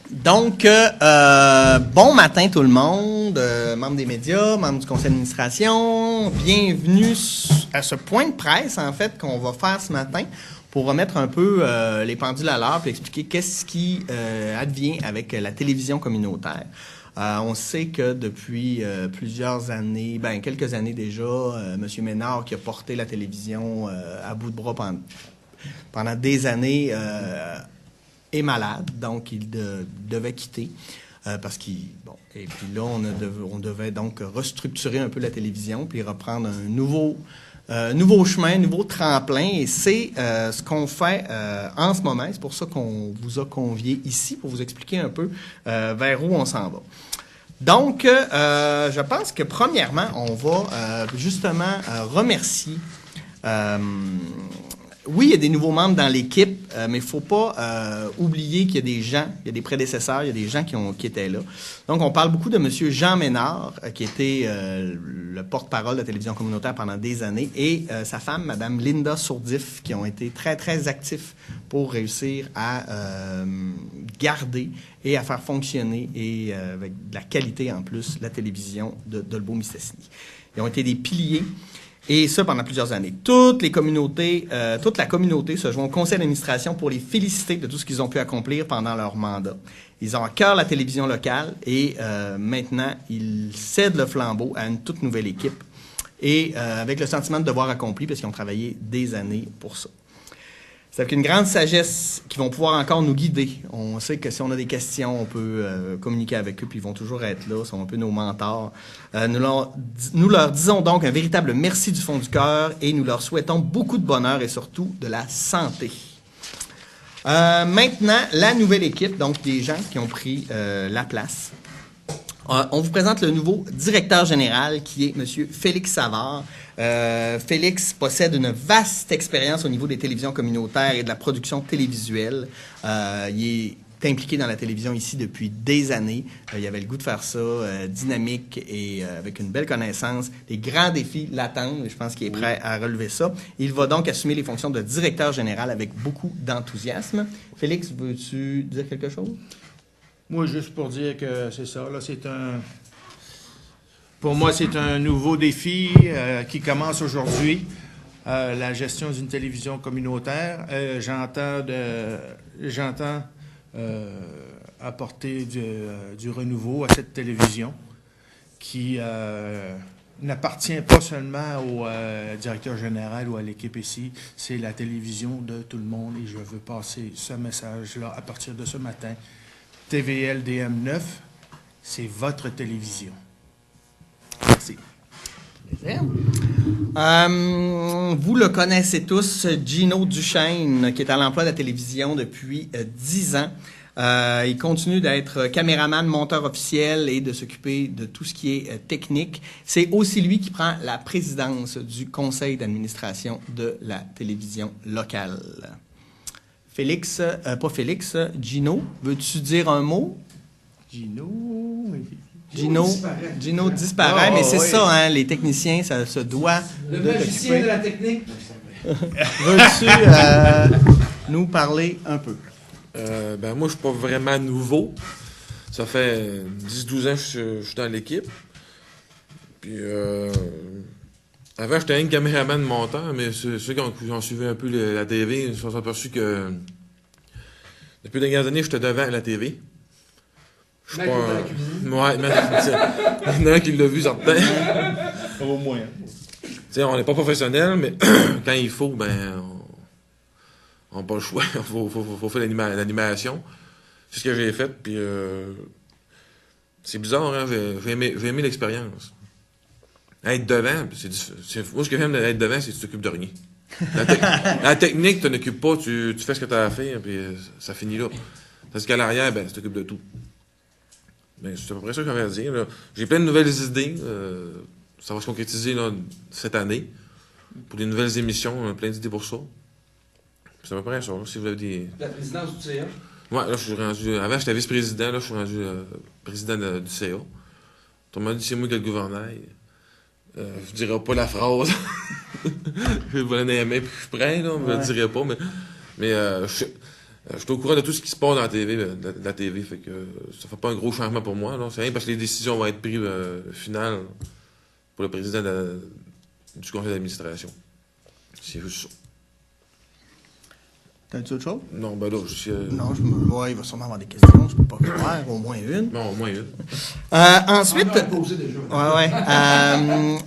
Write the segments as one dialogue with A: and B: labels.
A: Donc, bon matin tout le monde, membres des médias, membres du conseil d'administration. Bienvenue à ce point de presse, en fait, qu'on va faire ce matin pour remettre un peu les pendules à l'heure et expliquer qu'est-ce qui advient avec la télévision communautaire. On sait que depuis plusieurs années, quelques années déjà, M. Ménard, qui a porté la télévision à bout de bras pendant des années, est malade, donc il devait quitter parce qu'il... Bon, et puis là, on devait donc restructurer un peu la télévision puis reprendre un nouveau chemin, un nouveau tremplin. Et c'est ce qu'on fait en ce moment. C'est pour ça qu'on vous a conviés ici, pour vous expliquer un peu vers où on s'en va. Donc, je pense que premièrement, on va justement remercier... oui, il y a des nouveaux membres dans l'équipe, mais il ne faut pas oublier qu'il y a des gens, il y a des prédécesseurs, il y a des gens qui étaient là. Donc, on parle beaucoup de M. Jean Ménard, qui était le porte-parole de la télévision communautaire pendant des années, et sa femme, Mme Linda Sourdif, qui ont été très, très actifs pour réussir à garder et à faire fonctionner, et avec de la qualité en plus, la télévision de Dolbeau-Mistassini. Ils ont été des piliers. Et ça, pendant plusieurs années. Toute la communauté se joint au conseil d'administration pour les féliciter de tout ce qu'ils ont pu accomplir pendant leur mandat. Ils ont à cœur la télévision locale et maintenant, ils cèdent le flambeau à une toute nouvelle équipe. Et avec le sentiment de devoir accompli, parce qu'ils ont travaillé des années pour ça. C'est avec une grande sagesse qu'ils vont pouvoir encore nous guider. On sait que si on a des questions, on peut communiquer avec eux, puis ils vont toujours être là, ils sont un peu nos mentors. Nous leur disons donc un véritable merci du fond du cœur et nous leur souhaitons beaucoup de bonheur et surtout de la santé. Maintenant, la nouvelle équipe, donc des gens qui ont pris la place. On vous présente le nouveau directeur général qui est M. Félix Savard. Félix possède une vaste expérience au niveau des télévisions communautaires et de la production télévisuelle. Il est impliqué dans la télévision ici depuis des années. Il avait le goût de faire ça, dynamique et avec une belle connaissance. Les grands défis l'attendent et je pense qu'il est prêt à relever ça. Il va donc assumer les fonctions de directeur général avec beaucoup d'enthousiasme. Félix, veux-tu dire quelque chose?
B: Moi, juste pour dire que c'est ça, là, pour moi, c'est un nouveau défi qui commence aujourd'hui, la gestion d'une télévision communautaire. J'entends apporter du renouveau à cette télévision qui n'appartient pas seulement au directeur général ou à l'équipe ici, c'est la télévision de tout le monde et je veux passer ce message-là à partir de ce matin. TVL DM9, c'est votre télévision. Merci.
A: Vous le connaissez tous, Gino Duchesne, qui est à l'emploi de la télévision depuis 10 ans. Il continue d'être caméraman, monteur officiel et de s'occuper de tout ce qui est technique. C'est aussi lui qui prend la présidence du conseil d'administration de la télévision locale. Félix, Gino, veux-tu dire un mot?
B: Gino
A: disparaît, mais c'est ça, hein, les techniciens, ça se doit.
C: Le magicien de la technique.
A: Veux-tu nous parler un peu?
D: Moi, je suis pas vraiment nouveau. Ça fait 10-12 ans que je suis dans l'équipe. Puis, avant, j'étais un caméraman monteur, mais ceux qui ont suivi un peu la TV, ils se sont aperçus que depuis les dernières années, j'étais devant la TV. Je suis pas... Ouais, mais il y en a un qui l'a vu, certain.
B: Au moins.
D: Tu sais, on n'est pas professionnel, mais quand il faut, on n'a pas le choix. Il faut faire l'animation. C'est ce que j'ai fait, puis c'est bizarre, hein? J'ai aimé l'expérience. Être devant, moi, ce que j'aime d'être devant, c'est que tu t'occupes de rien. La technique, tu t'en occupes pas, tu fais ce que tu as à faire, puis ça finit là. Parce qu'à l'arrière, tu t'occupes de tout. C'est à peu près ça que j'avais à dire. Là. J'ai plein de nouvelles idées. Ça va se concrétiser là, cette année. Pour des nouvelles émissions, plein d'idées pour ça. C'est à peu près ça. Là, si vous avez des...
C: La présidence du CA?
D: Ouais, là, je suis rendu... Avant, j'étais vice-président. Là, je suis rendu président du CA. Autrement dit, c'est moi qui ai le gouvernail. Je dirais pas la phrase. Je vais donner la main puis je suis prêt, là. Je le dirais pas, mais Je suis au courant de tout ce qui se passe dans la TV, la TV, fait que ça fait pas un gros changement pour moi. C'est rien parce que les décisions vont être prises finales pour le président du conseil d'administration. C'est juste ça.
A: T'as-tu autre chose?
D: Non, ben là, je suis...
A: Non, il va sûrement avoir des questions, je peux pas croire, au moins une.
D: Non, au moins une.
A: Ensuite,
C: On en a posé déjà.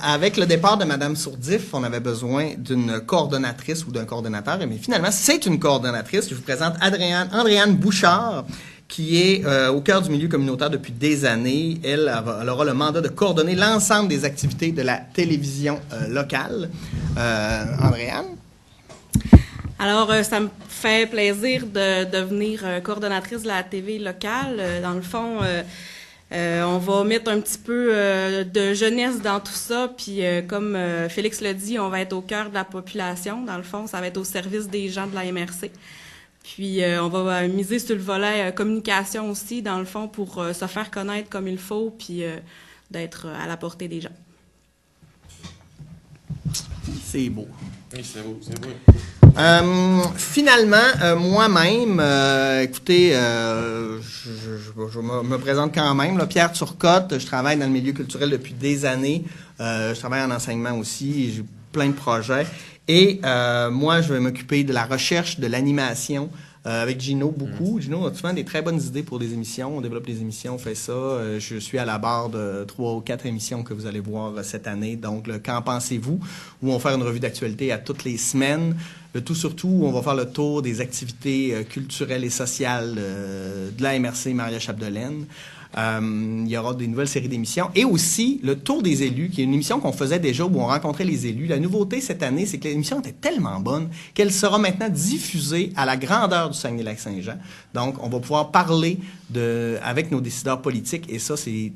A: avec le départ de Mme Sourdif, on avait besoin d'une coordonnatrice ou d'un coordonnateur, mais finalement, c'est une coordonnatrice. Je vous présente Andréane Bouchard, qui est au cœur du milieu communautaire depuis des années. Elle aura le mandat de coordonner l'ensemble des activités de la télévision locale. Andréane?
E: Alors, ça me fait plaisir de devenir coordonnatrice de la TV locale. Dans le fond, on va mettre un petit peu de jeunesse dans tout ça, puis comme Félix l'a dit, on va être au cœur de la population. Dans le fond, ça va être au service des gens de la MRC. Puis, on va miser sur le volet communication aussi, dans le fond, pour se faire connaître comme il faut, puis d'être à la portée des gens.
A: C'est beau.
D: Oui, c'est beau, c'est beau.
A: Finalement, moi-même, écoutez, je me présente quand même, là, Pierre Turcotte, je travaille dans le milieu culturel depuis des années, je travaille en enseignement aussi, j'ai plein de projets, et moi, je vais m'occuper de la recherche, de l'animation, avec Gino beaucoup. Gino a souvent des très bonnes idées pour des émissions. On développe des émissions, on fait ça. Je suis à la barre de 3 ou 4 émissions que vous allez voir cette année. Donc, le Qu'en pensez-vous? Où on va faire une revue d'actualité à toutes les semaines. Le tout surtout, où on va faire le tour des activités culturelles et sociales de la MRC Maria-Chapdelaine. Il y aura des nouvelles séries d'émissions. Et aussi, le Tour des élus, qui est une émission qu'on faisait déjà où on rencontrait les élus. La nouveauté cette année, c'est que l'émission était tellement bonne qu'elle sera maintenant diffusée à la grandeur du Saguenay-Lac-Saint-Jean. Donc, on va pouvoir parler avec nos décideurs politiques. Et ça, c'est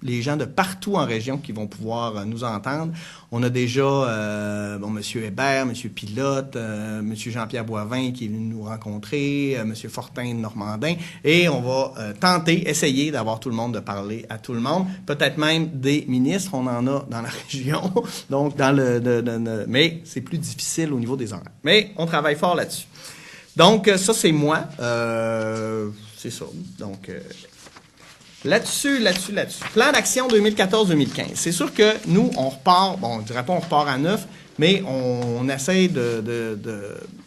A: les gens de partout en région qui vont pouvoir nous entendre. On a déjà M. Hébert, M. Pilote, M. Jean-Pierre Boivin qui est venu nous rencontrer, M. Fortin de Normandin, et on va essayer d'avoir tout le monde, de parler à tout le monde, peut-être même des ministres, on en a dans la région, donc mais c'est plus difficile au niveau des horaires. Mais on travaille fort là-dessus. Donc ça, c'est moi. C'est ça. Donc... Là-dessus. Plan d'action 2014-2015. C'est sûr que nous, on repart, bon, on ne dirait pas on repart à neuf, mais on essaie de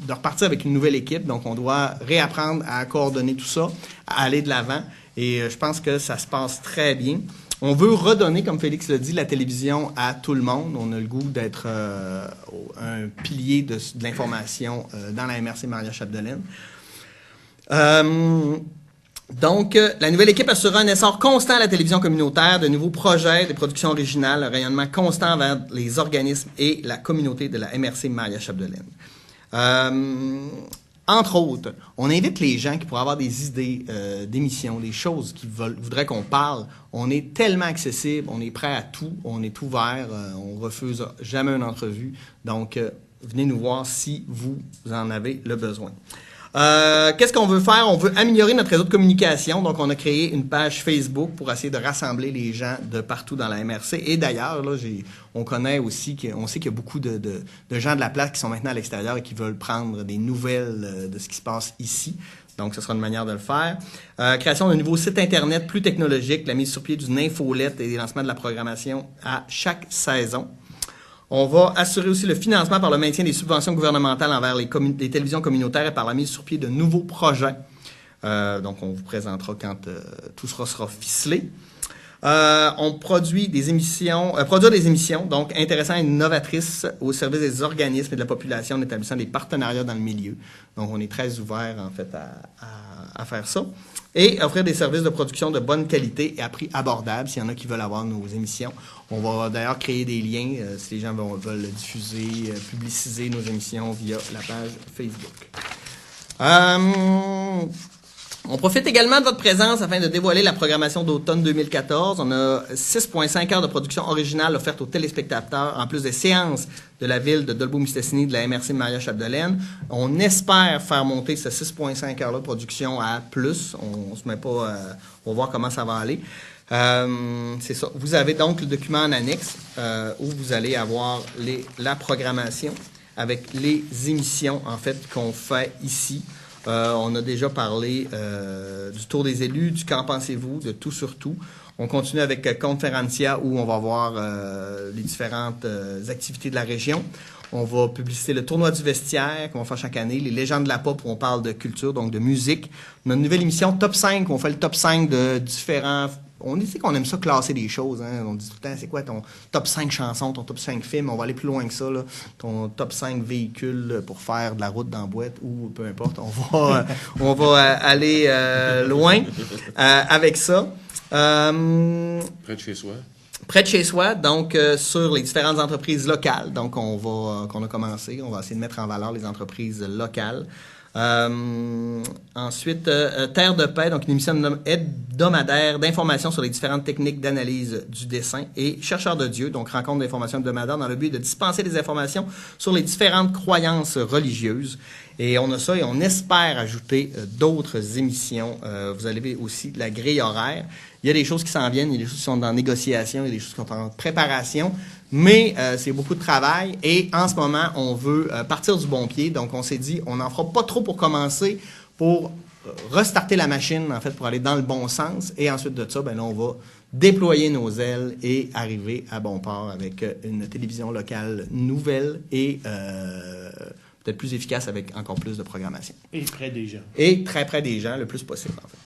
A: repartir avec une nouvelle équipe. Donc, on doit réapprendre à coordonner tout ça, à aller de l'avant. Et je pense que ça se passe très bien. On veut redonner, comme Félix l'a dit, la télévision à tout le monde. On a le goût d'être un pilier de l'information dans la MRC Maria-Chapdelaine. Donc, la nouvelle équipe assurera un essor constant à la télévision communautaire, de nouveaux projets, des productions originales, un rayonnement constant vers les organismes et la communauté de la MRC Maria-Chapdelaine. Entre autres, on invite les gens qui pourraient avoir des idées d'émissions, des choses qu'ils voudraient qu'on parle. On est tellement accessible, on est prêt à tout, on est ouvert, on refuse jamais une entrevue. Donc, venez nous voir si vous en avez le besoin. Qu'est-ce qu'on veut faire? On veut améliorer notre réseau de communication. Donc, on a créé une page Facebook pour essayer de rassembler les gens de partout dans la MRC. Et d'ailleurs, là, on connaît aussi on sait qu'il y a beaucoup de gens de la place qui sont maintenant à l'extérieur et qui veulent prendre des nouvelles de ce qui se passe ici. Donc, ce sera une manière de le faire. Création d'un nouveau site Internet plus technologique, la mise sur pied d'une infolette et des lancements de la programmation à chaque saison. On va assurer aussi le financement par le maintien des subventions gouvernementales envers les télévisions communautaires et par la mise sur pied de nouveaux projets. Donc, on vous présentera quand tout sera ficelé. On produit des émissions, donc intéressantes et novatrices au service des organismes et de la population en établissant des partenariats dans le milieu. Donc, on est très ouvert, en fait, à faire ça. Et offrir des services de production de bonne qualité et à prix abordable, s'il y en a qui veulent avoir nos émissions. On va d'ailleurs créer des liens, si les gens veulent diffuser, publiciser nos émissions via la page Facebook. On profite également de votre présence afin de dévoiler la programmation d'automne 2014. On a 6,5 heures de production originale offerte aux téléspectateurs, en plus des séances de la ville de Dolbeau-Mistassini de la MRC Maria-Chapdelaine. On espère faire monter ces 6,5 heures-là de production à plus. On se met pas... on va voir comment ça va aller. C'est ça. Vous avez donc le document en annexe où vous allez avoir la programmation avec les émissions, en fait, qu'on fait ici. On a déjà parlé du tour des élus, du qu'en pensez-vous, de tout sur tout. On continue avec Conferencia où on va voir les différentes activités de la région. On va publiciter le tournoi du vestiaire qu'on va faire chaque année, les légendes de la pop où on parle de culture, donc de musique. On a une nouvelle émission Top 5 où on fait le top 5 de différents... On dit qu'on aime ça classer des choses. Hein? On dit tout le temps, c'est quoi ton top 5 chansons, ton top 5 films? On va aller plus loin que ça. Là. Ton top 5 véhicules pour faire de la route dans la boîte ou peu importe. On va aller loin avec ça.
D: Près de chez soi.
A: Près de chez soi, donc sur les différentes entreprises locales. Donc, qu'on a commencé. On va essayer de mettre en valeur les entreprises locales. Ensuite, Terre de paix, donc une émission hebdomadaire d'informations sur les différentes techniques d'analyse du dessin, et Chercheurs de Dieu, donc rencontre d'informations hebdomadaires dans le but de dispenser des informations sur les différentes croyances religieuses. Et on a ça et on espère ajouter d'autres émissions. Vous avez aussi la grille horaire. Il y a des choses qui s'en viennent, il y a des choses qui sont en négociation, il y a des choses qui sont en préparation, mais c'est beaucoup de travail et en ce moment, on veut partir du bon pied. Donc, on s'est dit, on n'en fera pas trop pour commencer, pour restarter la machine, en fait, pour aller dans le bon sens. Et ensuite de ça, ben là, on va déployer nos ailes et arriver à bon port avec une télévision locale nouvelle et peut-être plus efficace avec encore plus de programmation.
B: Et près des gens.
A: Et très près des gens, le plus possible, en fait.